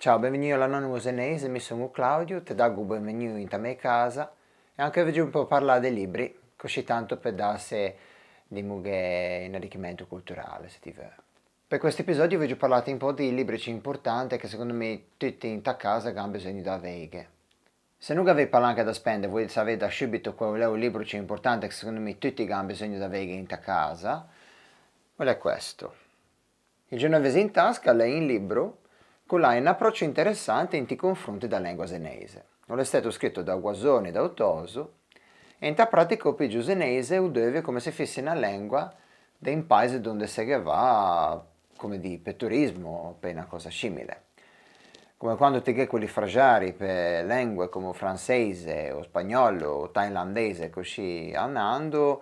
Ciao, benvenuto alla nonna usenese, mi sono Claudio, ti do benvenuto in mia casa e anche oggi un po' parlare dei libri, così tanto per darsi di mughe in arricchimento culturale, se ti va. Per questo episodio voglio parlare un po' di libri importanti che secondo me tutti in ta casa hanno bisogno di avere. Se non avete palanca da spendere, voi sapete da subito qual è un libro importante che secondo me tutti hanno bisogno di avere in ta casa, qual è questo? Il genovese in tasca è un libro con un approccio interessante in confronti della lingua senese. Non è stato scritto da Guasone e da Otoso, e in pratica il più senese udeve come se fosse una lingua di un paese dove si va, come di, per turismo o per una cosa simile. Come quando ti che quelli fragiari per lingue come francese o spagnolo o thailandese così andando,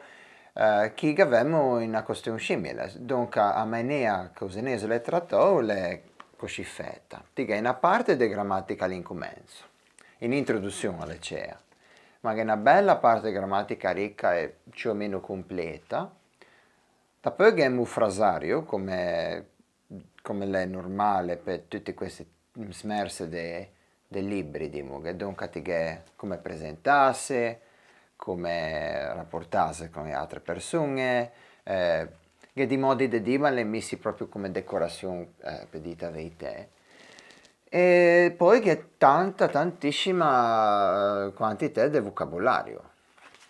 chi avevamo in una questione simile. Dunque a maniera che usenese le trattò le così fatta. Ti che una parte di grammatica all'incomenzo, in introduzione alle CEA, ma che una bella parte di grammatica ricca e più o meno completa. Poi abbiamo un frasario, come è normale per tutti questi smerse dei libri, diciamo, che dunque ti che come presentarsi, come rapportarsi con le altre persone, che di modi di dire le messi proprio come decorazione per dita verità. E poi che tantissima quantità di vocabolario.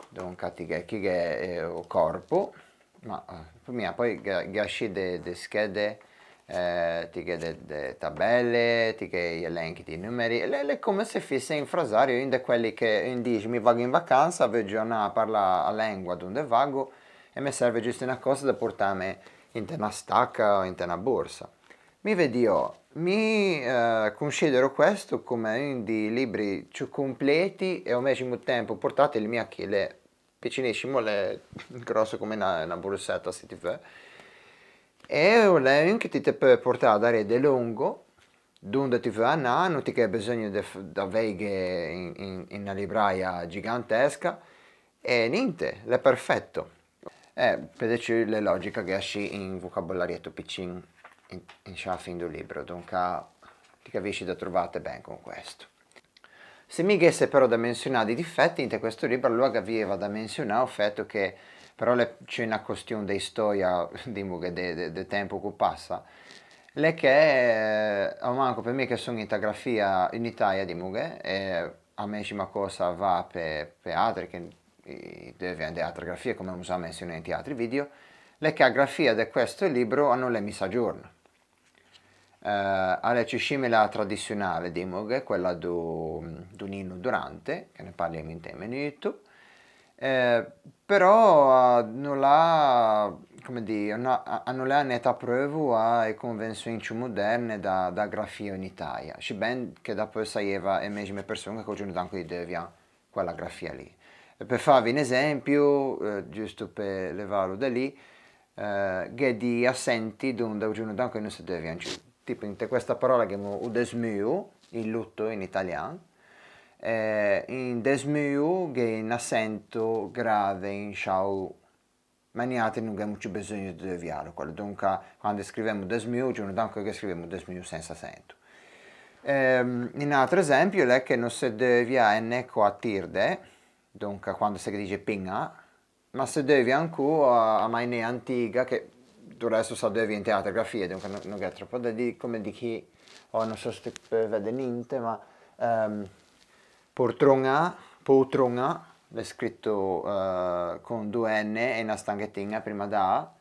Dunque ti che è il corpo, ma per me poi gasci di schede, ti che de tabelle, ti che gli elenchi di numeri, è come se fosse in frasario, in quelli che in dici mi vado in vacanza, vedo a parlare la lingua dove vago e mi serve giusto una cosa da portarmi in una stacca o in una borsa. Mi vedi io, mi considero questo come uno dei libri più completi e al medesimo tempo portatili mia che le piccinissimo, le grosso come una borsetta se ti fa. E è un che ti può portare da rete lungo, dove ti fa andare, non ti hai bisogno di avere in una libraia gigantesca e niente, è perfetto. Per dirci la logica che esci in vocabolarietto piccino in fin del libro, dunque ti capisci da trovate bene con questo. Se mi avesse però da menzionare i difetti in questo libro, allora aveva da menzionare il fatto che però c'è una questione di storia, di tempo che passa, è che a manco per me che sono in grafia in Italia di Mughe, e a me cosa va per altri che deve andare altre grafie come usiamo menzionare in altri video, è che la grafia di questo libro hanno le messa a giorno. Alla simile tradizionale di Mughe, quella di Nino Durante, che ne parliamo in te minuto, però non ha, come dire, non ha netta prova a convenzioni più moderne da grafia in Italia, sebbene che dopo sapeva le medesime persone che oggi anche di devia quella grafia lì. E per farvi un esempio, giusto per levarlo da lì, che di assenti dove oggi anche non si devia, tipo in questa parola che è udesmiu, il lutto in italiano, in desmiu che è un accento grave in ciao maniate non abbiamo più bisogno di deviarlo, dunque quando scriviamo desmiu, giorno dopo che scriviamo desmiu senza accento. Un altro esempio è che non si devia neco a tirde, dunque quando si dice pinga, ma si devia ancora a maniera antica che adesso si devia in teatrografia, dunque non è troppo da dire come di chi, non so se vede niente, ma poltrona, è scritto con due N e una stanghettina prima da A,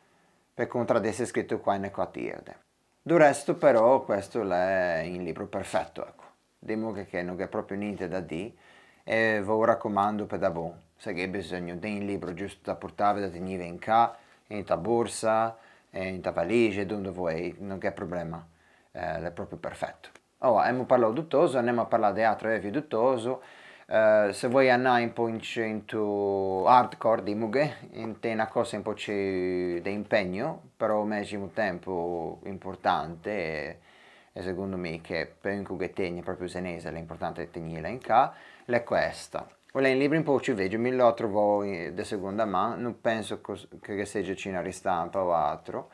per contraddesse scritto qua in equatirde. Del resto però questo è un libro perfetto, ecco. Dimo che non è proprio niente da dire e vi raccomando per da buon, se hai bisogno di un libro giusto da portare, da tenere in casa, in ta borsa, in ta valigia, dove vuoi, non è problema, è proprio perfetto. Ora, abbiamo parlato di Toso, andiamo a parlare di altro review di Toso. Se vuoi andare un po' into hardcore di Mughe, in una cosa un po' di impegno, però al medesimo tempo importante e secondo me che per un cucchettino proprio senese è importante tenerla in casa, è questa. Quella è un libro un po' ci vedo, me lo trovo di seconda mano, non penso che sia una ristampa o altro,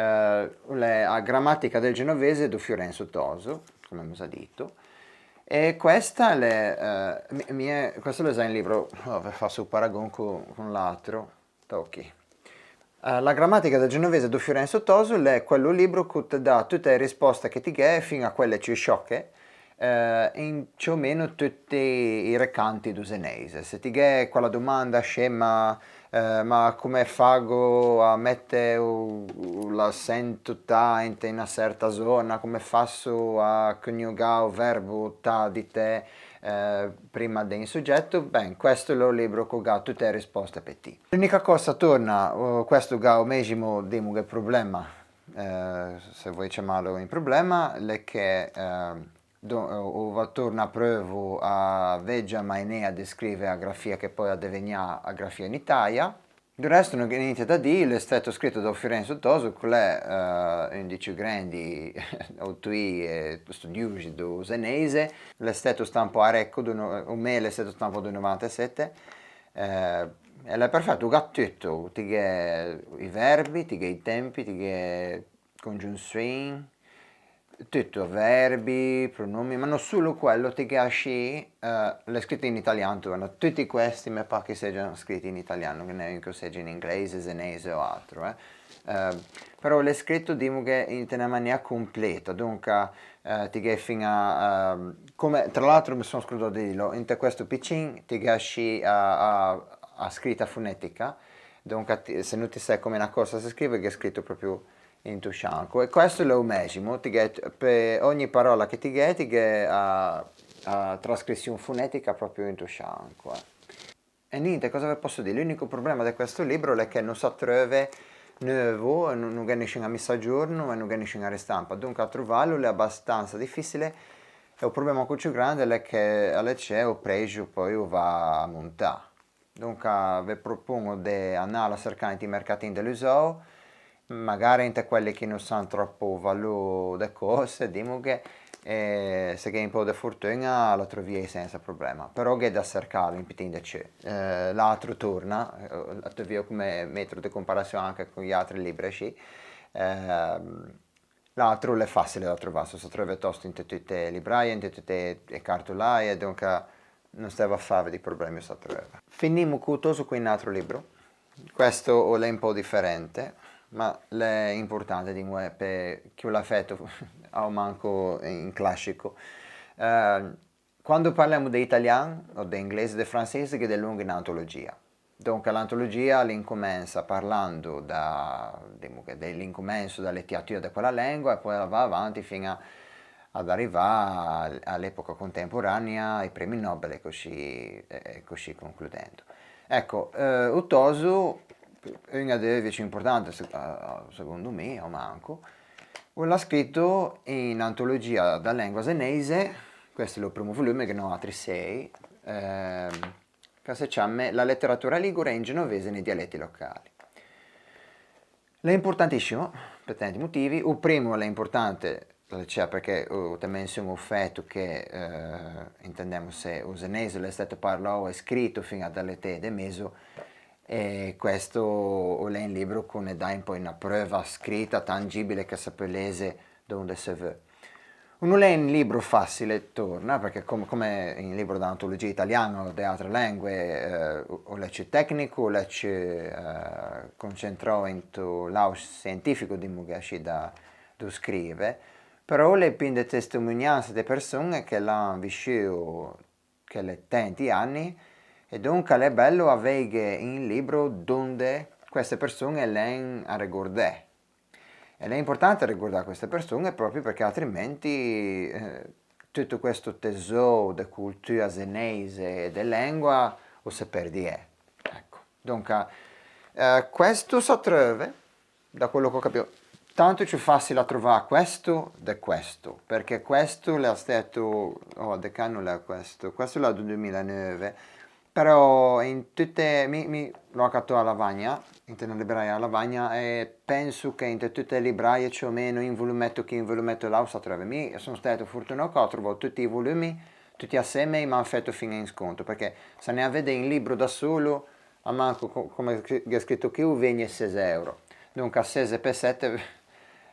la grammatica del genovese di Fiorenzo Toso, come abbiamo già detto, e questa questo è un libro, faccio un paragone con l'altro, tocchi. La grammatica del genovese di Fiorenzo Toso è quello libro che ti dà tutte le risposte che ti dà fino a quelle più sciocche in più o meno tutti i recanti d'usenese. Se ti dà quella domanda scema ma come fago a mettere l'accento ta in una certa zona, come faccio a coniugare il verbo ta di te prima del soggetto, beh, questo è il libro che ha tutte le risposte per te. L'unica cosa torna, questo è il medesimo problema, se vuoi chiamarlo un problema, è che torna a prova a veggia mainea di scrivere a grafia che poi addevenia a grafia in Italia. Del resto non c'è niente da dire, è stato scritto da Fiorenzo Toso, che è un dei più grandi autori e studiosi del senese, è stato stampato a Recco, o me è stato stampato nel 97, e è perfetto, ha tutto, ti i verbi, ti i tempi, ti congiunzioni, tutto, verbi, pronomi, ma non solo quello, ti esci, le scritte in italiano, tutti questi mi pare che siano scritti in italiano, che non che siano in inglese, senese o altro, però le scritto diciamo che in una maniera completa, dunque ti fino a, come tra l'altro mi sono scordato di dirlo, in questo piccin ti esci a scritta fonetica, dunque se non ti sai come una cosa si scrive, che è scritto proprio in tuo scianco, e questo è lo medesimo, per ogni parola che ti ha trascrizione fonetica proprio in tuo scianco. E niente, cosa vi posso dire? L'unico problema di questo libro è che non si trova nuovo, non c'è nessun messaggio e non c'è nessuna ristampa, dunque a trovarlo è abbastanza difficile, e il problema più grande è che c'è il prezzo poi va a montare. Dunque vi propongo di andare a cercare nei mercatini dell'usato, magari in quelli che non sanno troppo valore delle cose, diciamo che se hai un po' di fortuna la trovi senza problema, però è da cercare in pittin c'è. L'altro torna, la trovi come metro di comparazione anche con gli altri libri, sì. L'altro è facile da trovare, si trova tosto in tutte le libraie, in tutte le cartolaie, dunque non stava a fare di problemi, si trova. Finiamo con un altro libro, questo è un po' differente, ma è importante di me per chi l'ha fatto o manco in classico. Quando parliamo di italiano o di inglese o di francese, che è lunga in antologia. Dunque l'antologia l'incomincia parlando dell'incomienzo dalla letteratura di quella lingua e poi va avanti fino ad arrivare all'epoca contemporanea, ai premi Nobel e così concludendo. Ecco, Uttoso, una delle voci importanti secondo me, o manco, l'ha scritto in antologia da lingua senese, questo è il primo volume che ne ho altri 6, che si chiama La letteratura ligure in genovese nei dialetti locali. È importantissimo per tanti motivi. Il primo è importante perché ti menziono il fatto che intendiamo se il senese è stato parlato e scritto fino all'età del meso, e questo è un libro che ne dà un po' una prova scritta, tangibile, che si può leggere dove si vuole. Non è un libro facile, torna, perché come in libro d'antologia italiana o di altre lingue, o legge tecnico, o legge concentrato in l'auto scientifico di che da scrivere, però le pinde testimonianze di persone che l'hanno vissuto che le tanti anni, e dunque è bello avere un libro dove queste persone le hanno ricordate. Ed è importante ricordare queste persone proprio perché altrimenti tutto questo tesoro di cultura senese e di lingua o si perde. Ecco. Dunque, questo si trova, da quello che ho capito, tanto più facile a trovare questo di questo, perché questo è stato, De Canno è questo è del 2009, però in tutte, l'ho accatto a Lavagna, in una libreria a Lavagna, e penso che in tutte le librerie più o meno in volumetto che in volumetto là si trova. Sono stato fortunato che ho trovato tutti i volumi, tutti assieme, e mi hanno fatto fino in sconto, perché se ne avete un libro da solo, a manco come è scritto qui, viene 6 euro. Dunque a 6 per 7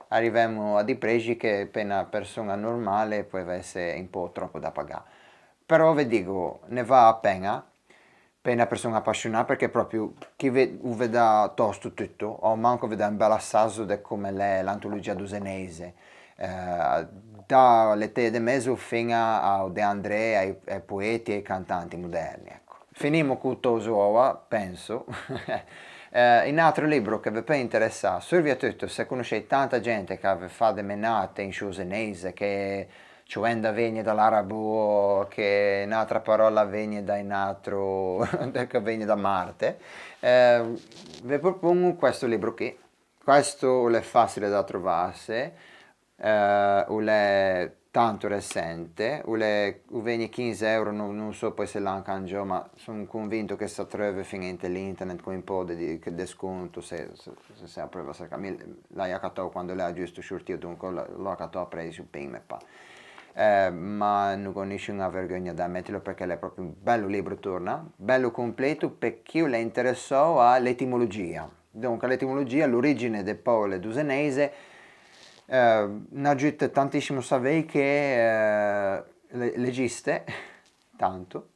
arriviamo a dei prezzi che per una persona normale può essere un po' troppo da pagare. Però vi dico, ne va a pena per una persona appassionata, perché proprio chi vede tosto tutto, o manco vede un bel assaggio di come è l'antologia dusenese, dalle te de mezzo fino a De André, ai poeti e ai cantanti moderni. Ecco. Finimo con Tosuoa, penso. Un altro libro che vi può interessare, soprattutto se conoscete tanta gente che fa delle menate in sciusenese, che cioè viene dall'arabo, che un'altra parola viene da un altro, che viene da Marte, vi propongo questo libro qui. Questo è facile da trovarsi, è tanto recente, viene 15 euro, non so poi se l'hanno cangiato, ma sono convinto che si trova finito l'internet con un po' di sconto, se si prova a cercare. L'hai accattato quando l'ha giusto shortio, dunque l'ho accattato a prezzo prima e pa. Ma non conosco una vergogna da metterlo, perché è proprio un bello libro, torna, bello completo, per chi le interessò all'etimologia. Dunque l'etimologia, l'origine del popolo dusenese, ne aggiunge tantissimo sapere che l'esiste, tanto,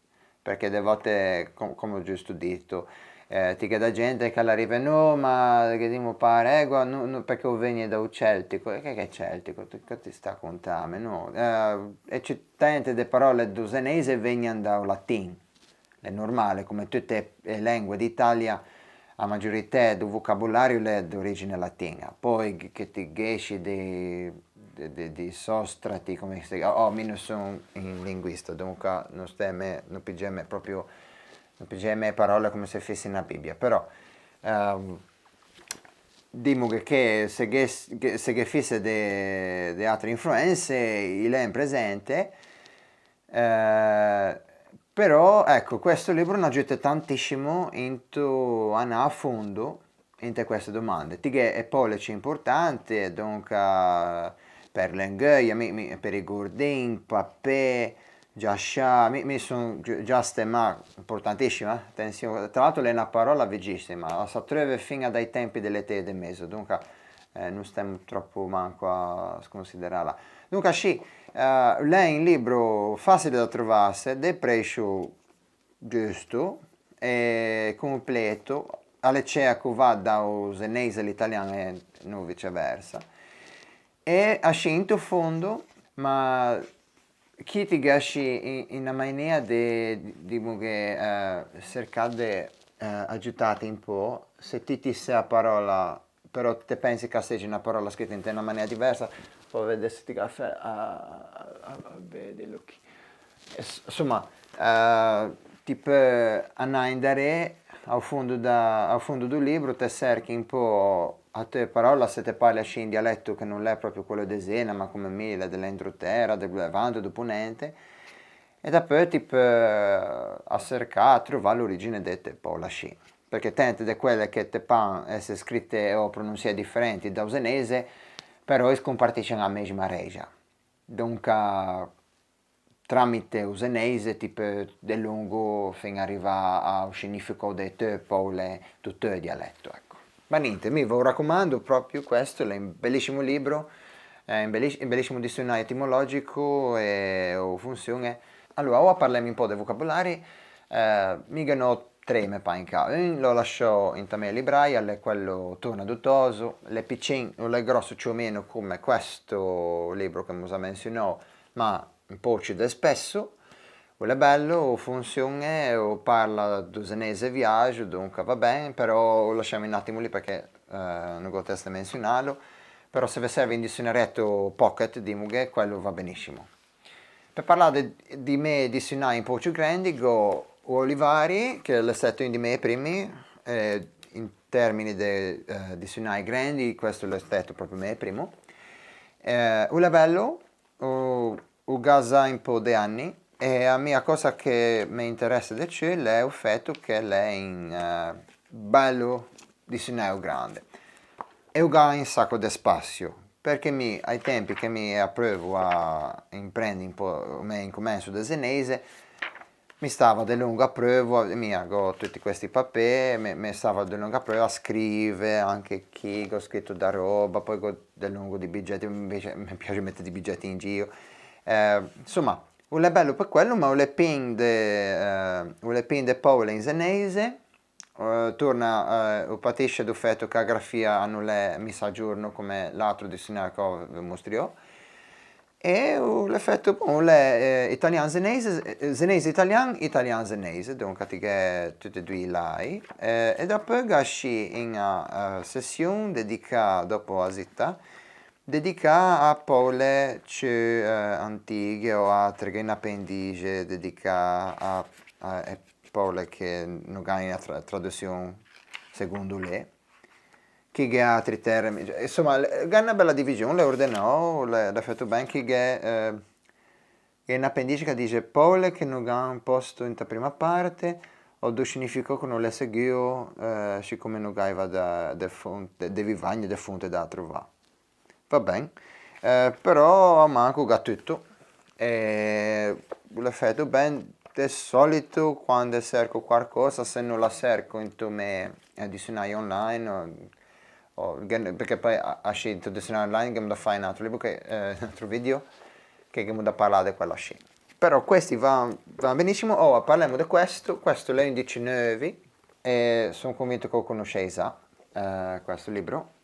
perché delle volte, come ho giusto detto, ti chiede gente che arriva, no, ma che dimo pare, no, perché vieni da un celtico, e che è celtico, che ti sta contando, no, e c'è tante delle parole dusenesi vengono dal latino, è normale, come tutte le lingue d'Italia, la maggiorità del vocabolario è di origine latina, poi che ti esci di sostrati, come si chiama, io non sono un linguista, dunque non pigliamo proprio, non pigliamo parole come se fosse una Bibbia, però diciamo che se fosse di altre influenze, il è in presente, però ecco, questo libro non aiuta tantissimo into andare a fondo in queste domande. Tighe è pollice importante, dunque per l'engheia, per i gurdin, papè, giascià, mi sono già stemma importantissima, attenzione. Tra l'altro è una parola vecchissima, la si trova fino dai tempi delle te de mezzo, dunque non stiamo troppo manco a sconsiderarla. Dunque sì, lei è un libro facile da trovarsi, del prezzo giusto e completo, alle cea che va da senese all'italiano e non viceversa. E a scinto fondo, ma chi ti gasci in una maniera di cercare di aiutare un po', se ti sai la parola, però te pensi che sia una parola scritta in una maniera diversa, poi vedere se ti caffè a vederlo qui. Insomma, ti può andare al fondo del libro, te cerchi un po' a te parola, se te parli in dialetto che non è proprio quello di Sena, ma come me, dell'entroterra, del levante, del ponente, e poi ti può cercare a trovare l'origine di te parola sci. Perché tante di quelle che te pan essere scritte o pronunciate differenti da usenese, però scompartiscono la medesima regia. Dunque, tramite usenese ti può di lungo fino ad arrivare al significato di te parole, tutto il dialetto. Ecco. Ma niente, vi raccomando proprio questo, è un bellissimo libro, è un bellissimo dizionario etimologico e funzione. Allora, ora parliamo un po' dei vocabolari, mi ganò tre me pa in casa, lo lascio in tamè libraia, è quello torna dottoso, le piccin, non è grosso più o meno come questo libro che mi ha menzionato, ma un po' più spesso, quello è bello, funziona, parla dusenese viaggio, dunque va bene, però lo lasciamo un attimo lì perché non ho tempo di menzionarlo, però se vi serve un dizionarietto pocket di Mughe, quello va benissimo. Per parlare di me dizionari un po' più grandi, go Olivari, che è stato uno dei miei primi, in termini di dizionari grandi, questo è stato proprio il mio primo. Un livello, ho gasa un po' di anni, e a me la cosa che mi interessa di più è il fatto che è un bello dizionario grande. E ho un sacco di spazio, perché ai tempi che mi approvo a imprendere un po', mi incomincio da senese, mi stava di lungo a prova, mi ho tutti questi papiri, mi stava di lungo a prova a scrivere anche chi ho scritto da roba, poi ho del lungo di biglietti, invece mi piace mettere i biglietti in giro. Insomma, non è bello per quello, ma le pin de Paolo in senese, torna o patisce do fatto che la grafia non è messa a giorno come l'altro dizionario che vi mostrò. E l'effetto bon, è italiano-senese, senese-italiano, italiano-senese, dunque è tutti e due là. E dopo esci in una sessione dedicata, dopo la città, dedicata a parole più antiche o altre che in appendice, dedicata a parole che non hanno una traduzione secondo lei. Chi ha altri termini, insomma, ha una bella divisione, le ordinò, l'ha fatto bene, è un appendice che dice parole che non hanno posto in prima parte, o do significato che non le seguivo, siccome non aveva da fonte, devi vagni da fonte da trovare. Va bene, però manco ha tutto, e l'ha fatto bene, di solito quando cerco qualcosa, se non la cerco in me dizionario online, perché poi a scelto dizionario online che mi da fare un altro libro, un altro video, che mi da parlare di quella scelta. Però questi vanno benissimo. Ora parliamo di questo è un 19 e sono convinto che lo conoscete già, questo libro.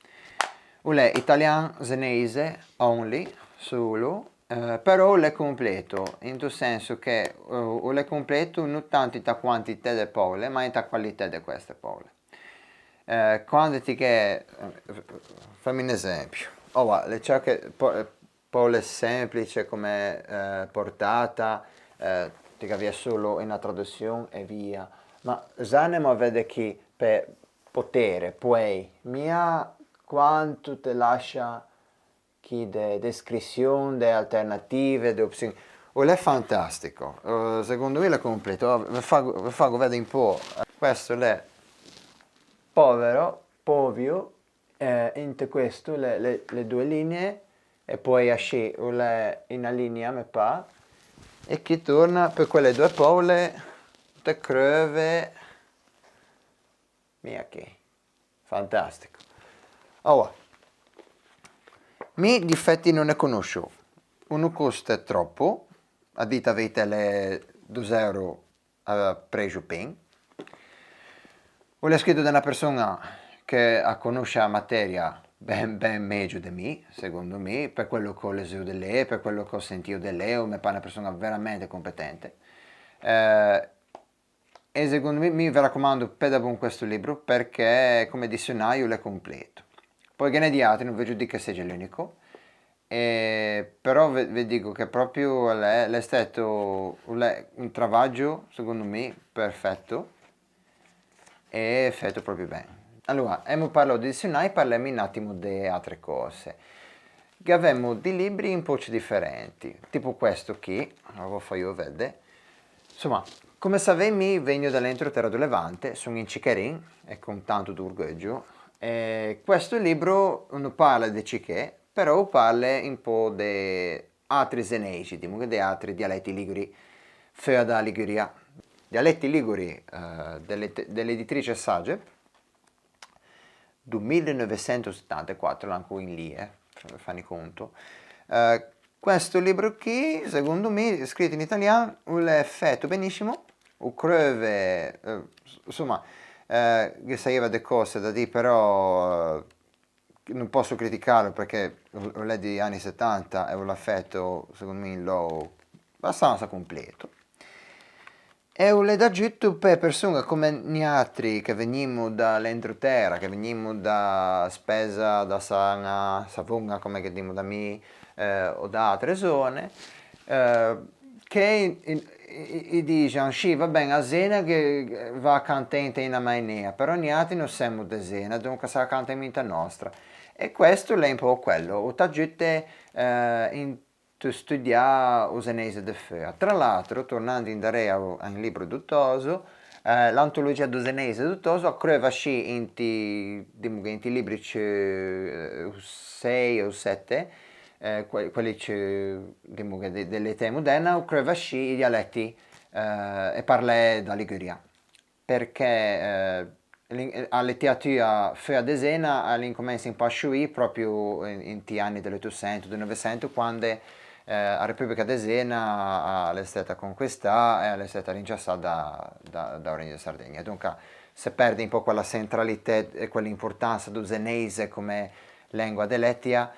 È italiano senese only, solo, però è completo, in tu senso che è completo non tanto in quantità di parole, ma in qualità di queste parole. Quando ti che, fammi un esempio, le cerche parole semplici come portata, ti avvia solo una traduzione e via, ma zanemo a vedere che per potere, puoi, mia quanto ti lascia chi de descrizione, de alternative, de opzioni. È fantastico, secondo me è completo, vi faccio vedere un po', questo è povero, povio, in questo le due linee e poi esce in una linea mi pare e che torna per quelle due parole te creve mia che fantastico. Ora, mi difetti non ne conosco, uno costa troppo, a dita avete le 2 euro a preso pen. Ho scritto da una persona che conosce la materia ben meglio di me, secondo me, per quello che ho leso di lei, per quello che ho sentito di lei, mi pare una persona veramente competente. E secondo me mi raccomando per questo libro perché come dizionario è completo. Poi che ne di altri, non vedo di che sia l'unico, però vi dico che proprio è stato un travaglio, secondo me, perfetto e fatto proprio bene. Allora, abbiamo parlato di dizionario, parliamo un attimo di altre cose. Che abbiamo di libri un po' differenti, tipo questo qui, lo faccio vedere. Insomma, come sapete, vengo dall'entro Terra do Levante, sono in Cicherin e con tanto d'orgoglio. Questo libro non parla di Cichè, però parla un po' di altri zeneici, di altri dialetti liguri, fuori da Liguria. Dialetti liguri dell'editrice Sage, del 1974, anche in lì, fanno conto. Questo libro qui, secondo me, scritto in italiano, è fatto benissimo, creve, insomma, che sapeva delle cose da dire, però non posso criticarlo perché è degli anni 70 e l'ha fatto, secondo me, abbastanza completo. E l'ho da giutto per persone come noi altri che veniamo dall'entroterra, che veniamo da Spesa, da Savona, come che diciamo da me, o da altre zone, che dicono, sì, va bene, a Zena che va cantante in Mainea, però noi altri non siamo da Zena, dunque sarà cantante nostra. E questo è un po' quello, ho giutto in studiare il senese de Fea. Tra l'altro, tornando in Darea a un libro dottoso, l'antologia do senese dottoso accreva sci in ti libri 6 o 7, quelli dell'età moderna, accreva sci i dialetti e parla da Liguria, perché la letteratura fuori da Zena all'incomienza in Pasciui proprio in ti anni dell'800, del 900, quando la Repubblica di Zena è stata conquistata e è stata ringiassata da Regno di Sardegna. Dunque si perde un po' quella centralità e quell'importanza del zenese come lingua dialettica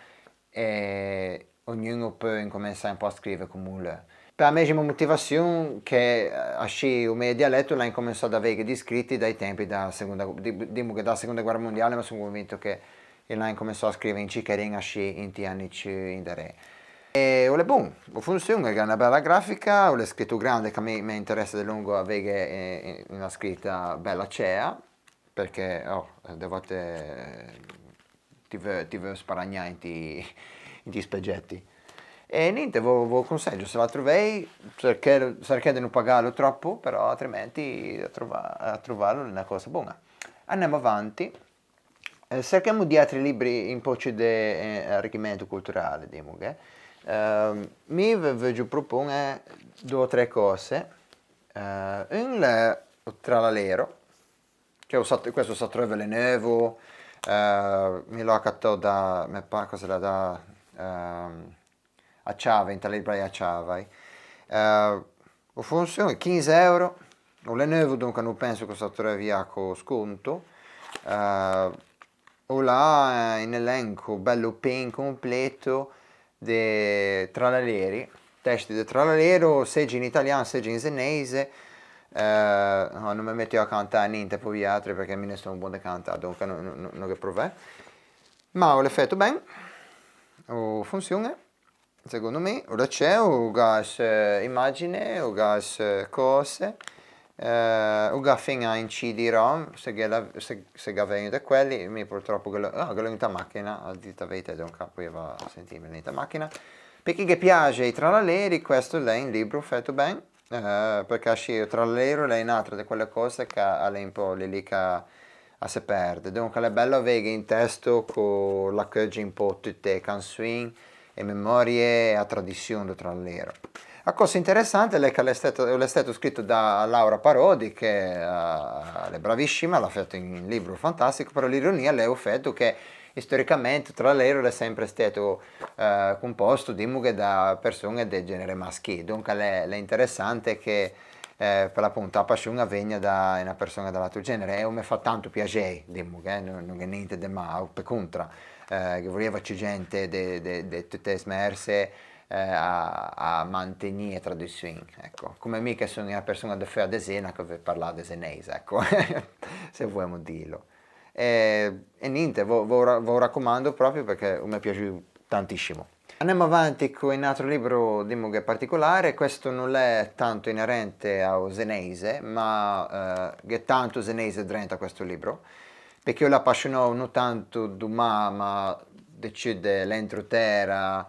e ognuno può incominciare un po' a scrivere come vuole. Per la medesima motivazione che asci il mio dialetto l'ha incominciato ad avere scritti dai tempi della seconda guerra mondiale, ma sono convinto che l'ha incominciato a scrivere in cicherin asci in ti anni in dare. E è buono, funziona, è una bella grafica, è scritto grande che a me interessa di lungo avere una scritta bella cea, perché delle volte ti vuoi sparagnare in ti speggetti. E niente, vi consiglio, se la trovai, cercate di non pagarlo troppo, però altrimenti a trovarlo è una cosa buona. Andiamo avanti. Cerchiamo di altri libri in poco di arricchimento culturale, diciamo che. Mi voglio proporre due o tre cose. Un è Tralalero, che questo si trova a Nevo, mi l'ho accattato da, mi pare cosa da a Ciava, in tale libreria a Ciava. Funziona 15 euro, non è nuovo, dunque non penso che si trovi a sconto. Ho là in elenco bello pen completo di Tralaleri, testi di Tralalero, seggi in italiano, seggi in senese. No, non mi metto a cantare niente per gli altri perché mi ne sono buono da cantare, dunque non che provare. Ma ho l'effetto bene, funziona, secondo me. Ora c'è un gas immagine, un gas cose, un gas in CD-ROM, se vengono da quelli, mi purtroppo che l'ho in macchina, a dita avete, dunque poi va a sentirmi in macchina. Per chi che piace i Tralalleri, questo è un libro fatto bene, perché il Tralallero è un'altra di quelle cose che è un po' lì che si perde. Dunque è bello avere in testo con la cogge un po' tutte le canzoni e memorie e la tradizione del Tralallero. La cosa interessante è che è stato scritto da Laura Parodi, che è bravissima, l'ha fatto in un libro fantastico, però l'ironia è il fatto che storicamente Tralallero è sempre stato composto da persone del genere maschile, dunque è interessante che per l'appunto la passione venga da una persona dell'altro genere e mi fa tanto piacere, non è niente di male, per contro, che voleva c'è gente di tutte le smerse a mantenere tradizioni, ecco, come me che sono una persona di fare desena che vuole parlare desenese, ecco, se vogliamo dirlo. E niente, ve raccomando proprio perché mi è piaciuto tantissimo. Andiamo avanti con un altro libro che particolare, questo non è tanto inerente al senese, ma è tanto senese dentro a questo libro, perché io l'appassiono non tanto di ma decide l'entroterra,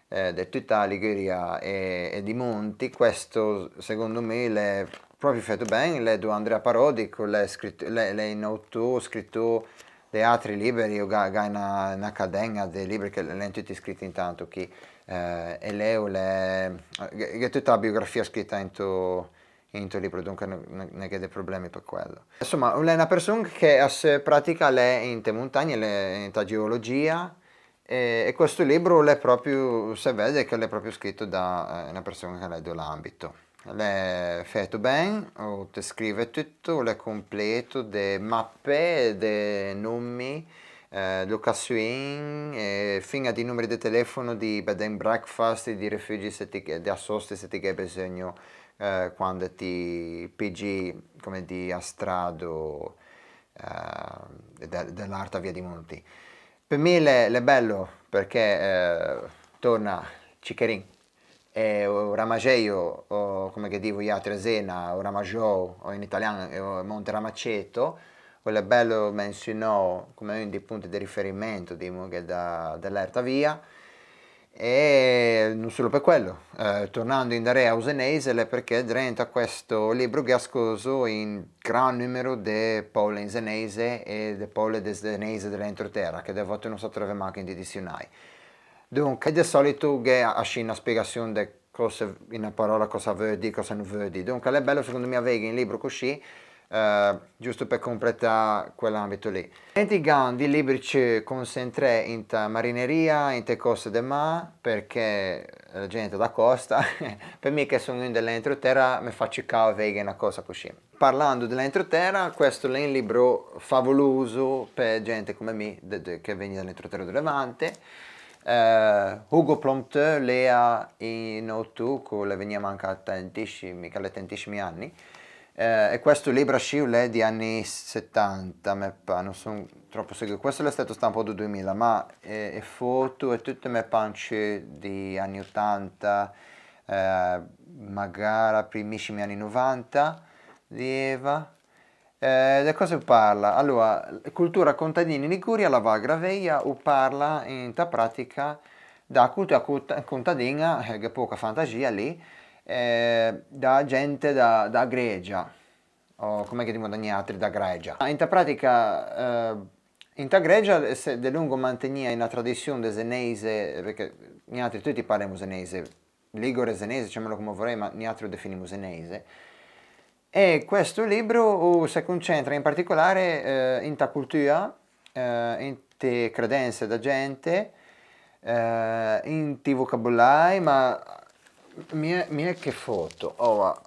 di tutta la Liguria e di Monti. Questo secondo me è proprio fatto bene, è di Andrea Parodi, lei in autore, scritto di altri libri, o un'accademia di libri che l'hanno tutti scritti intanto qui, e lei è tutta la biografia scritta in tuo libro, dunque non è che dei problemi per quello. Insomma, è una persona che pratica in montagne, in geologia, e questo libro è proprio, si vede che è proprio scritto da una persona che è dell'ambito. È fatto bene, ti scrive tutto, è completo di mappe, di nomi, locazioni, fino a di numeri di telefono, di bed and breakfast, di rifugi, di assosti se ti hai bisogno quando ti pigi come di a strado dell'Arta Via di Monti. Per me è bello perché torna Cicherin e o Ramageio, o come che dico io a Tresena, o Ramaggiò, o in italiano Monte Ramaceto, quello è bello menzionò come uno dei punti di riferimento dell'Erta Via. E non solo per quello, tornando in Darea Usenese è perché dentro questo libro che ha scoso in gran numero di parole in senese e di parole di senese dell'entroterra che devono non si trova mai in dizionari. Dunque, di solito che ha una spiegazione di cosa, in una parola cosa vuol dire, cosa non vuol dire. Dunque è bello secondo me avere un libro così, giusto per completare quell'ambito lì. Senti di libri ci concentrare in marineria, in te cose del mare, perché la gente da costa, per me che sono in dell'entroterra, mi faccio avere una cosa così. Parlando dell'entroterra, questo è un libro favoloso per gente come me, che viene dall'entroterra del Levante. Ugo Prompteur lea in autunno, le veniva mancati tantissimi anni. E questo libro è di anni 70, non sono troppo sicuro. Questo è stato stampato nel 2000, ma è foto e tutte le pance di anni 80, magari primissimi anni 90 di Eva. Di cosa parla? Allora, cultura contadina in Liguria, la va Graveia, o parla in pratica da cultura contadina, che poca fantasia lì, da gente da Gregia, o come che dicono gli altri, da Gregia. In pratica, in Gregia se de lungo mantenia una tradizione de senese, perché gli altri tutti parliamo senese, ligure senese, chiamiamolo come vorrei, ma gli altri lo definiamo senese. E questo libro si concentra in particolare in ta cultura, in te credenze da gente, in ti vocabolari, ma mi è che foto. Oh,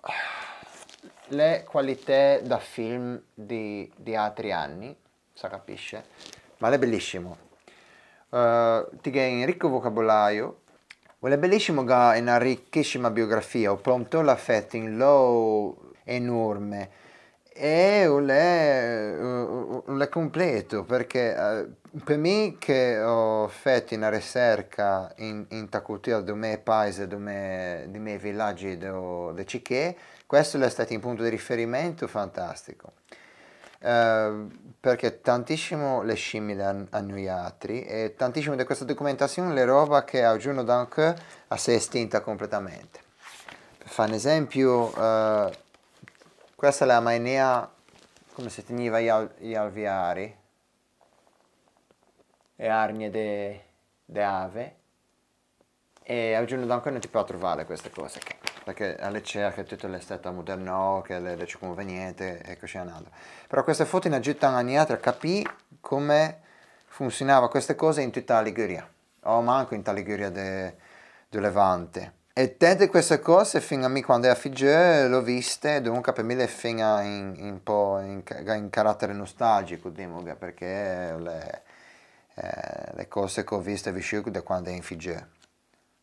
le qualità da film di altri anni, si capisce, ma è bellissimo. Ti ha un ricco vocabolario, è bellissimo che ha una ricchissima biografia, ho pronto la fetta in low enorme e è completo perché per me che ho fatto una ricerca in ta cultura del mio paese, dei miei villaggi di Ciché, questo è stato un punto di riferimento fantastico. Perché tantissimo le simile a noi altri e tantissimo di questa documentazione le roba che al giorno d'anche si è estinta completamente. Per fare un esempio, questa è la maniera come si teneva gli alveari e arnie de ave e al giorno d'anche non ti puoi trovare queste cose qui, perché alle cerche tutto l'estate moderno, che le ci conveniente e così andando. Però queste foto ne aiutano a niente a capire come funzionava queste cose in tutta la Liguria, o manco in tutta la Liguria del Levante. E tante queste cose, fino a me quando ero figlio, l'ho viste, dunque per me le fino un po' in carattere nostalgico, diciamo, perché le cose che ho visto e vissuto da quando ero figlio,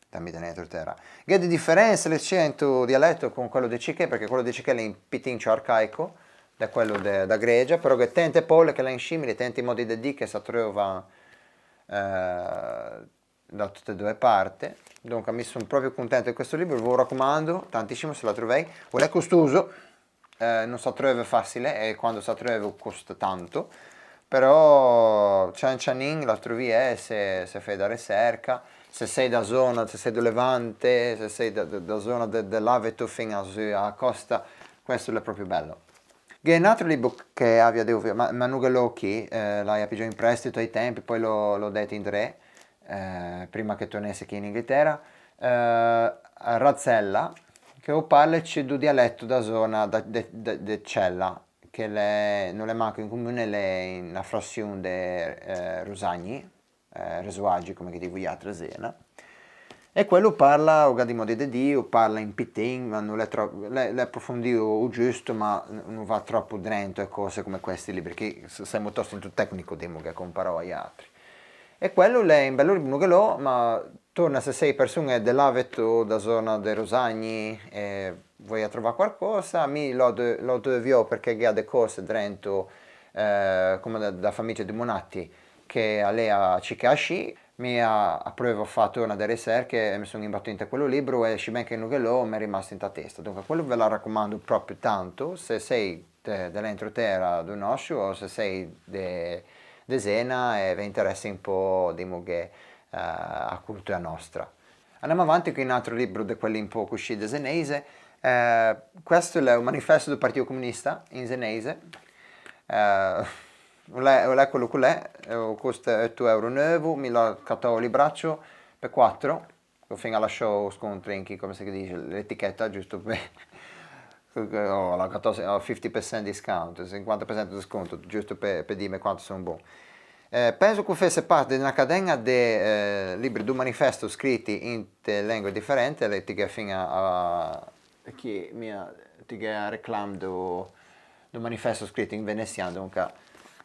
da me dentro terra. Che di differenza l'accento dialetto con quello di Ciché, perché quello di Ciché è un pitincio arcaico, da quello da Gregia, però che tante parole che le simili, tanti modi di dire che si trova da tutte e due parti. Dunque mi sono proprio contento di questo libro, ve lo raccomando tantissimo se la trovate. È costoso, non si trova facile e quando si trova costa tanto, però cian cianin la trovi se fai da ricerca, se sei da zona, se sei da Levante, se sei da zona dell'Aveto fino a costa, questo è proprio bello. C'è un altro libro che aveva detto, ma non l'ho qui, l'hai preso in prestito ai tempi, poi l'ho detto in tre, prima che tornassi qui in Inghilterra, Razzella, che parla di dialetto da zona di Cella, che non è manco in comune, è una frazione di Rosagni, Resuagi, come che dico gli altri zena. E quello parla o di modi di Dio, parla in pitin, ma non è approfondito giusto, ma non va troppo dentro e cose come questi libri, che siamo piuttosto tecnico, demo, che comparo agli altri. E quello è un bello libro che l'ho, ma torna se sei persone dell'Aveto, da zona dei Rosagni, e vuoi a trovare qualcosa, mi lo devo perché ha delle cose dentro, come da famiglia di Monatti, che a lei a Cicasci, mi ha proprio fatto una delle ricerche e mi sono imbattuto in quello libro e ci ben che non l'ho, mi è rimasto in testa. Dunque quello ve la raccomando proprio tanto, se sei dell'entroterra d'un oscio o se sei de Sena e vi interessa un po' di moghe a cultura nostra. Andiamo avanti con un altro libro di quelli un po' così di senese. Questo è un manifesto del Partito Comunista in senese. È quello che è, costa 8,9 €, mi l'ho cattato il braccio per 4, fino alla show scontri, come si dice, l'etichetta giusto per... o la 50% discount, 50% di sconto, giusto per dirmi quanto sono buono. Penso che fosse parte di una catena di libri di manifesto scritti in lingue differenti, che fino a che mi ha reclamato do manifesto scritto in veneziano, dunque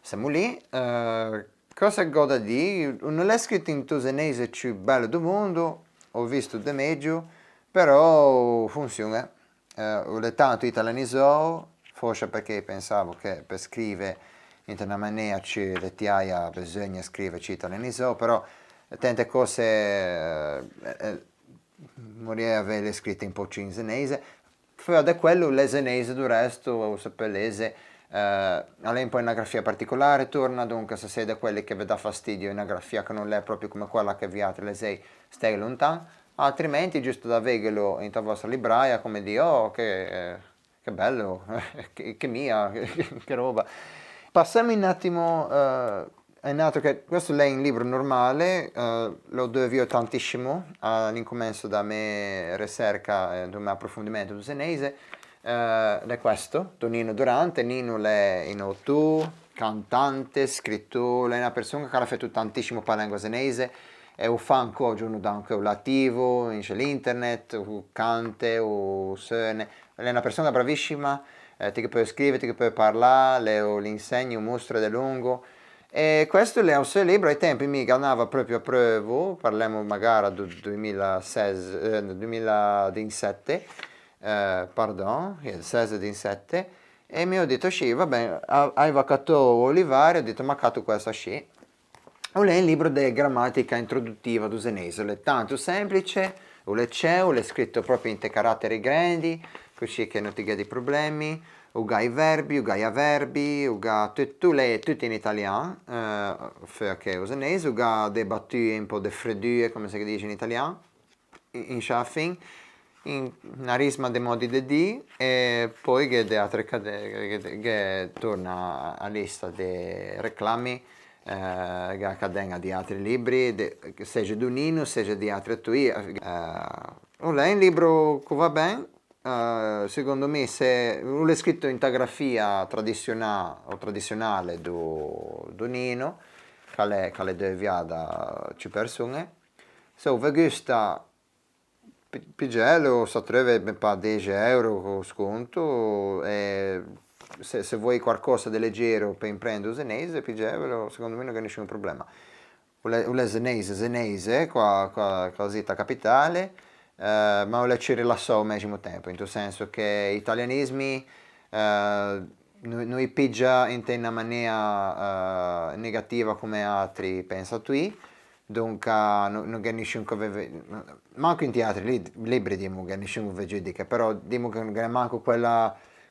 siamo lì. Cosa goda di? Non è scritto in tosenese più bello del mondo, ho visto di meglio, però funziona. Ho tanto italianizzato, forse perché pensavo che per scrivere in una maniera ci lettiaia bisogna scriverci italianizzato, però tante cose morire avere scritte un po' in senese. Fuori da quello l'esenese del resto o sapellese è un po' una grafia particolare, torna dunque se sei da quelli che vi dà fastidio una grafia che non è proprio come quella che vi altri le sei, stai lontano, altrimenti giusto da vederlo in vostra libraia come di oh che bello, che mia, che roba. Passiamo un attimo, è nato che questo è un libro normale, lo devo tantissimo all'incomienzo da me ricerca, da me approfondimento del senese, è questo, di Nino Durante. Nino è in autore, cantante, scrittore, è una persona che ha fatto tantissimo per la lingua senese, e lo fa ancora giorno d'anche l'attivo, in l'internet, o cante, o suona, è una persona bravissima. Ti puoi scrivere, ti puoi parlare, le insegno, mostro da lungo. E questo è un suo libro, ai tempi mi ganava proprio a prova, parliamo magari del 2017, pardon, il 2017, e mi ho detto sì, va bene, hai vacato Olivare, ho detto ma cato questo sì. E è un libro di grammatica introduttiva do senese, è tanto semplice, l'è scritto proprio in te caratteri grandi, così che non ti hai problemi, uga i verbi, uga gli avverbi, uga tutto in italiano, perché è senese, uga dei battute un po' de freddue, come si dice in italiano, in sciaffing, in una risma dei modi di dire, e poi che altre che torna a lista dei reclami, la catena di altri libri, sia di Nino, sia di altri autori. È un libro che va bene, secondo me se l'ho scritto in grafia tradizionale do Nino, che è deviata da 5 persone, se vi gusta pigello, si trova per 10 euro con sconto, e se vuoi qualcosa di leggero per imprendere senese, pigello, secondo me non c'è nessun problema. Un senese, qua cosita capitale, ma non ci rilassò al mesmo tempo, in senso che italianismi noi pigia in una maniera negativa come altri pensano tu, dunque non c'è nessuno che manco in teatri libri diciamo che nessuno vi giudica, però diciamo che non c'è manco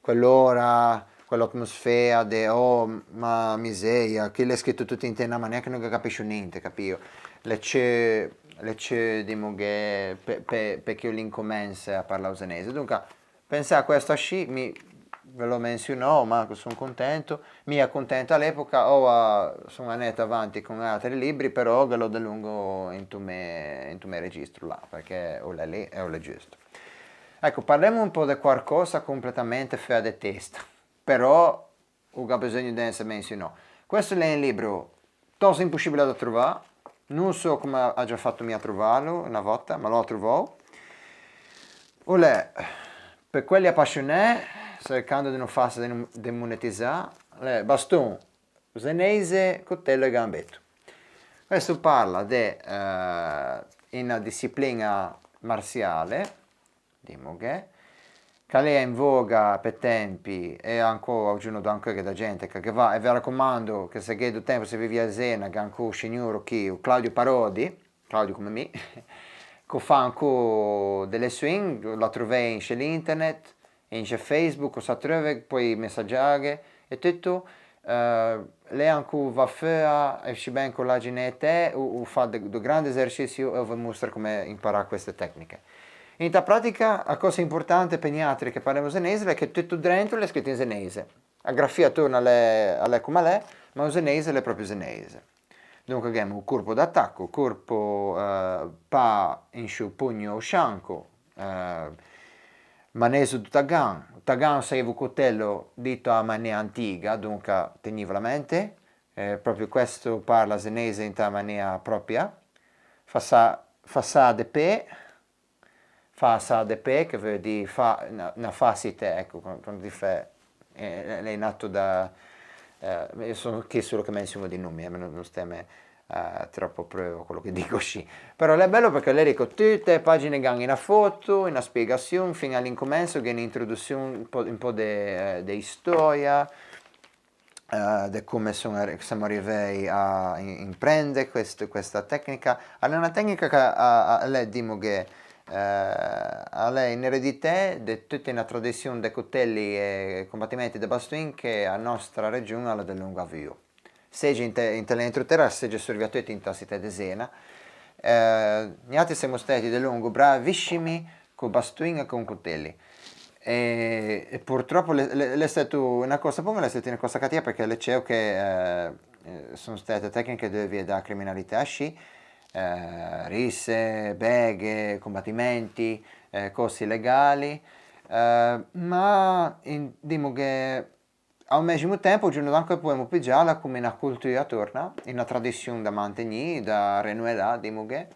quell'ora, quell'atmosfera di oh ma miseria, chi l'ha scritto tutto in una maniera che non capisce niente, capito? Le c'è diciamo che per chi l'incomincia a parlare senese, dunque pensare a questo sci ve lo menzionò, ma sono contento, mi accontento all'epoca, sono andato avanti con altri libri, però ve lo delungo in tuo me registro là, perché o è lì e o è giusto. Ecco, parliamo un po' di qualcosa completamente fuori di testa, però ho bisogno di essere menzionato. Questo è un libro tosto impossibile da trovare, non so come ha già fatto a trovarlo una volta, ma l'ho trovato. Per quelli appassionati, cercando di non farsi demonetizzare, bastone senese, coltello e gambetto. Questo parla di una disciplina marziale, diciamo che è in voga per tempi e ancora giorno d'anche da gente che va, e vi raccomando che se che tempo se vivi a Zena, che ancora un signore chi, Claudio Parodi, Claudio come me, che fa ancora delle swing, la trovai in l'internet, in Facebook, si trova, poi messaggiare e tutto, lei ancora va fuori, esce bene con la ginete, o fa dei grandi esercizi e vi mostra come imparare queste tecniche. In pratica, la cosa importante per gli altri che parliamo senese è che tutto dentro è scritto in senese. La grafia torna alle come è, ma il senese è proprio senese. Dunque abbiamo il corpo d'attacco, corpo pa in su pugno scianco, maneso do tagan. Tagan saeva un coltello dito a maniera antica, dunque teniva la mente, proprio questo parla senese in maniera propria. Fa sa de pe, che vuol dire una facite, ecco, quando ti fa, è nato da, io sono qui solo che menziono di nomi, non stiamo troppo prova quello che dico sì, però è bello perché lei dico tutte le pagine che hanno una foto, una spiegazione, fino all'incomienzo che è un'introduzione un po' di storia, di come siamo arrivati a imprendere questa tecnica. È una tecnica che lei diciamo che lei in eredità di tutta una tradizione di coltelli e combattimenti di bastoni che la nostra regione ha da lungo avvio. Seja in terra, seja sorvegliati in città di Siena. Noi siamo stati da lungo bravissimi con bastoni e con coltelli. E purtroppo è stata una cosa buona, è stata una cosa cattiva perché le c'è che sono state tecniche della criminalità, sì, risse, beghe, combattimenti, cose illegali, ma diciamo che al medesimo tempo il giorno anche possiamo pigiarla come una cultura torna, una tradizione da mantenere, da rinnovare, diciamo che.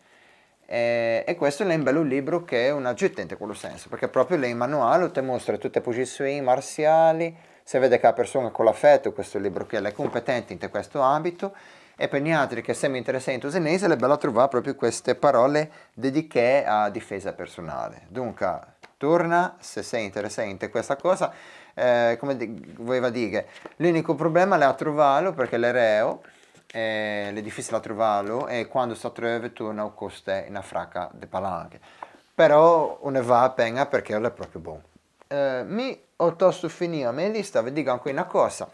E questo è un bello libro che è un aggiunte in quello senso, perché proprio lei in manuale ti mostra tutte le posizioni marziali, si vede che la persona con l'affetto questo libro che è competente in questo ambito, e per gli altri che siamo interessati in senese è bello trovare proprio queste parole dedicate a difesa personale. Dunque, torna se sei interessato in questa cosa, come voleva dire, l'unico problema è a trovarlo perché l'ereo è difficile a trovarlo e quando si trova torna a costa una fracca di palanche, però non va appena perché è proprio buono. Mi ho tosto finito la mia lista, vi dico anche una cosa.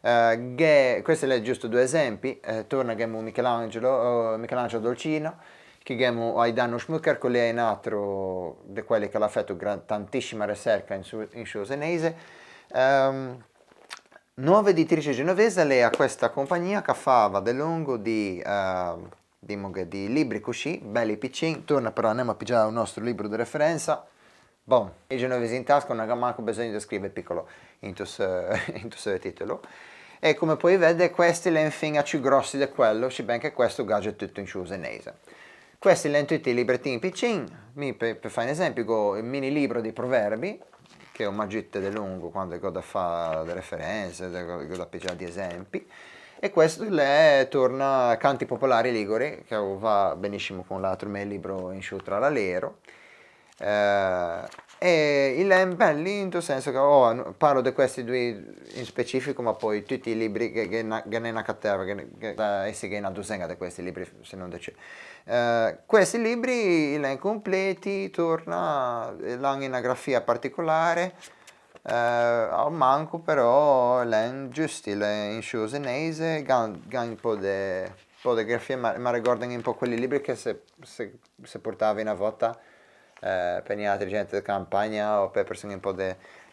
Questi sono giusto due esempi. Torna che Michelangelo Dolcino, che abbiamo Aidan Schmucker, che è un altro di quelli che ha fatto tantissima ricerca in suo senese. Nuova editrice genovese, lei ha questa compagnia che fa da lungo di libri così, belli piccini, torna però andiamo a pigiare il nostro libro di referenza. Bon, i genovesi in tasca non hanno manco bisogno di scrivere piccolo in questo titolo. E come puoi vedere questi sono infine più grossi di quello, sebbene che questo gadget tutto in suo senese. Questi sono tutti i librettini piccini, per fare un esempio, il mini libro di proverbi, che è un maggiore di lungo quando go da fare le referenze, go da pigliare di esempi, e questo torna a canti popolari liguri, che va benissimo con l'altro mio libro in su tra l'alero. E il è bello in questo senso che parlo di questi due in specifico, ma poi tutti i libri che non è una cattiva, che essi che una dozzina di questi libri, se non c'è. Questi libri li incompleti, torna, hanno una grafia particolare, a manco però l'hanno giusti, in suo senese, hanno un po' di grafia, ma ricordano un po' quelli libri che se portavi una volta per gli altri gente di campagna o per persone un po'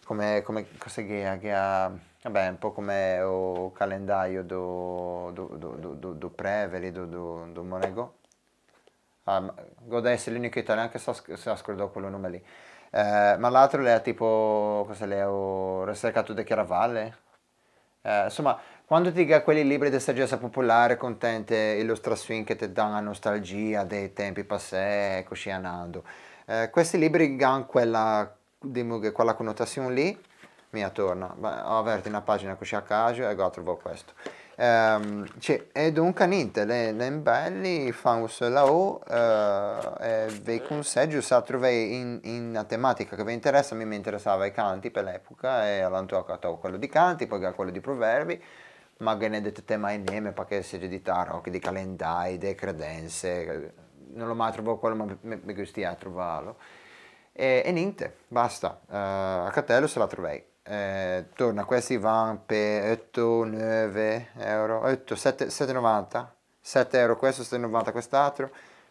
come cosa che ha vabbè un po' come il calendario do Preveri do Monego. Goda essere l'unico italiano che si scordò quello nome lì, ma l'altro è tipo cosa le ho ricercato di Chiaravalle. Insomma, quando ti dà quelli libri di saggezza popolare con tante illustrazioni che ti danno nostalgia dei tempi passati e così andando, questi libri hanno quella connotazione lì, mi attorna, ho aperto una pagina così a caso e trovo questo. E dunque niente, le belli fanno solo e vi consiglio se trovate in una tematica che vi interessa. A me mi interessava i canti per l'epoca e all'antocato quello di canti, poi quello di proverbi, ma che ne dette tema insieme perché si è di tarocchi, di calendari, di credenze, non l'ho mai trovato quello ma mi gusta a trovarlo e niente, basta, a Catello se la trovai. Torna questi van per 8, 9 euro, 8, 7,90, 7 euro questo, 7,90 quest'altro,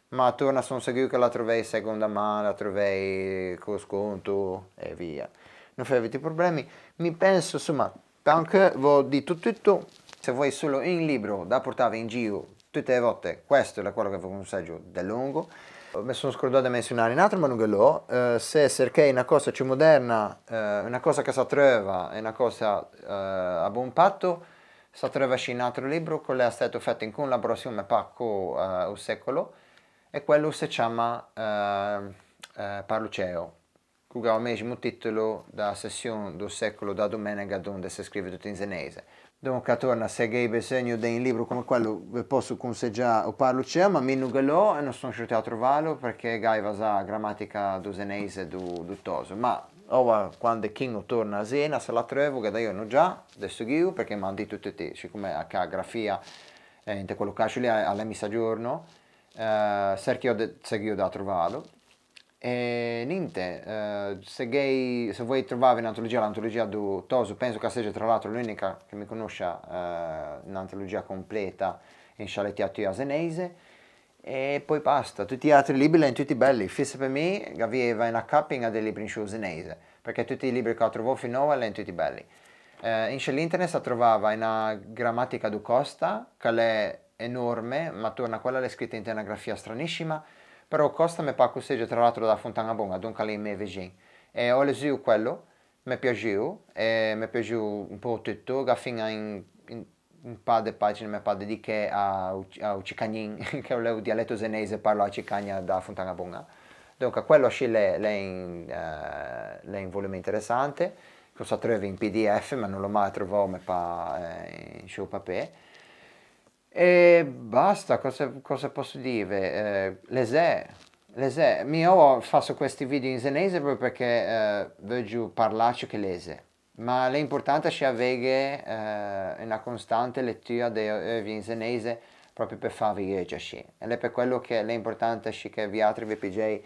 ma torna, sono sicuro che la trovai seconda mano, la trovai con sconto e via. Non fai avete problemi, mi penso, insomma, anche di tutto, se vuoi solo un libro da portare in giro tutte le volte questo è quello che vi consiglio del lungo. Mi sono scordato di menzionare un altro, ma non lo se cerchi una cosa più moderna, una cosa che si trova, una cosa a buon patto, si trova in un altro libro, che è stato fatto in collaborazione con il secolo, e quello si chiama Parluceo, che ha il medesimo titolo da sessione del secolo da domenica, dove si scrive tutto in senese. Dunque, torna, se hai bisogno di un libro come quello, vi posso consigliare o Parluceo, ma mi non l'ho e non sono riuscito a trovarlo perché aveva la grammatica do senese do toso. Ma ora, quando King torna a Siena, se la trovo, che io non già, adesso io, perché mi hanno detto tutti, siccome a grafia, in quello caso lì, alla messa giorno, cerco da trovarlo. E niente, se vuoi trovare l'antologia di Toso, penso che sia tra l'altro l'unica che mi conosce un'antologia completa in scialettiato senese, e poi basta, tutti gli altri libri sono tutti belli, forse per me aveva una capping dei libri in senese, perché tutti i libri che ho trovato finora sono tutti belli. In l'internet si trovava una grammatica di Costa, che è enorme, ma torna a quella è scritta in una grafia stranissima, però Costa mi pare che tra l'altro da Fontana Bonga, dunque lì mi vicino. E ho letto quello, mi è piaciuto, e mi è piaciuto un po' tutto, che fino in un paio di pagine mi pare dediche a Cicagnin, che è il dialetto senese, parla a Cicagna da Fontana Bonga. Dunque quello è un volume interessante, che si trova in PDF, ma non l'ho mai trovato, mi pare in show paper. E basta, cosa posso dire? Lesè. Io faccio questi video in senese proprio perché voglio parlarci che lese. Ma l'importante è avere una costante lettura in senese proprio per farvi leggerci. Ed è per quello che l'importante è che vi altri vi pigiate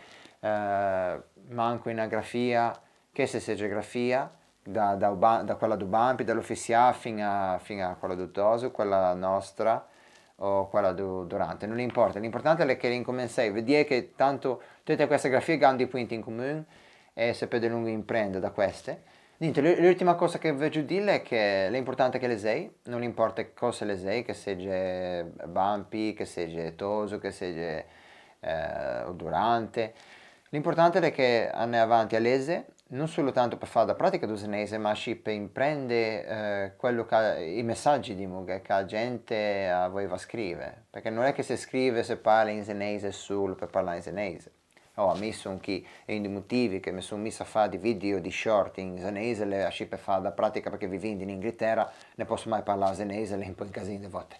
manco in grafia, che se sia grafia, da quella do Bampi, dall'ufficiale fino a quella do Toso, quella nostra o quella durante, non importa, l'importante è che incominciai, vedi che tanto tutte queste grafie hanno dei punti in comune e se per lungo imprende da queste. Niente, l'ultima cosa che voglio dire è che l'importante è che le sei, non importa cosa le sei, che sia Bampi, che sia Toso, che sia Durante, l'importante è che andare avanti a lese, non solo tanto per fare la pratica del senese, ma anche per imprendere i messaggi che la gente voleva scrivere, perché non è che se scrive, se parla in senese solo per parlare in senese. Oh, mi sono chi è uno dei motivi che mi sono messo a fare dei video di short in senese, anche per fare la pratica perché vivendo in Inghilterra, ne posso mai parlare senese, è un po' in casino di volte,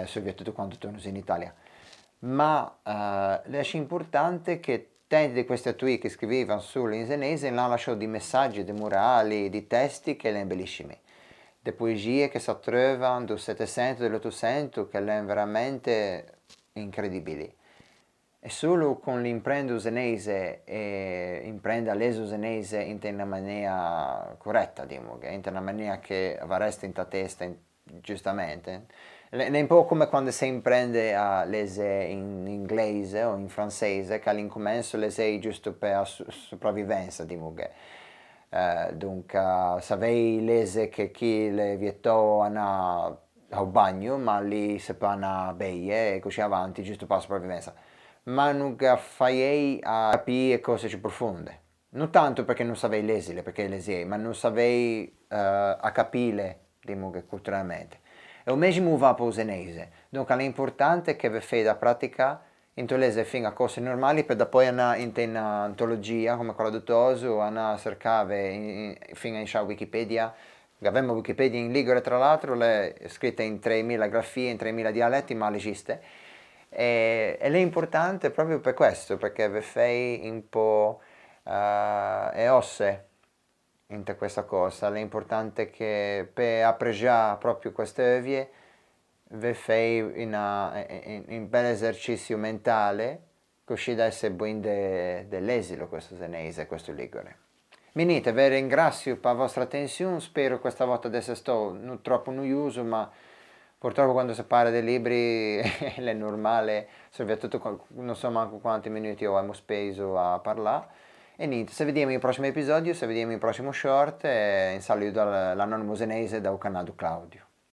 soprattutto quando torno in Italia. Ma è importante che tanti di questi autori che scrivevano solo in senese hanno lasciato dei messaggi, dei morali, dei testi che sono bellissimi. Le poesie che si trovano del 700 e dell'800 che sono veramente incredibili. E solo con l'imprendo senese e imprenda l'eso senese in una maniera corretta, diciamo, in una maniera che va resta in ta testa giustamente. È un po' come quando si imprende a lese in inglese o in francese, che all'incomienzo lese giusto per la sopravvivenza, diciamo che. Dunque, sapevi lese che chi le vietò andare al bagno, ma lì si può andare a bere e così avanti, giusto per la sopravvivenza. Ma non fai a capire cose più profonde. Non tanto perché non sapevi lesile, perché lesi, ma non sapevi a capire, diciamo che culturalmente. E il medesimo va per il senese. Dunque l'importante è che vi fate la pratica in tolese fino a cose normali per poi andare in un'antologia come quella di Toso, andare a cercare fino a Wikipedia. Abbiamo Wikipedia in ligure tra l'altro, è scritta in 3.000 grafie, in 3.000 dialetti, ma esiste. E è importante proprio per questo, perché vi fai un po' e osse in questa cosa. È importante che per appregiare proprio queste ovie vi fai un bel esercizio mentale, così da essere buon dell'esilo questo senese, questo ligure. Minite, vi ringrazio per la vostra attenzione, spero questa volta adesso sto non troppo noioso, ma purtroppo quando si parla dei libri è normale, soprattutto non so manco quanti minuti abbiamo speso a parlare. E niente, se vediamo il prossimo episodio, se vediamo il prossimo short, un saluto dall'anonimo senese da Canado Claudio.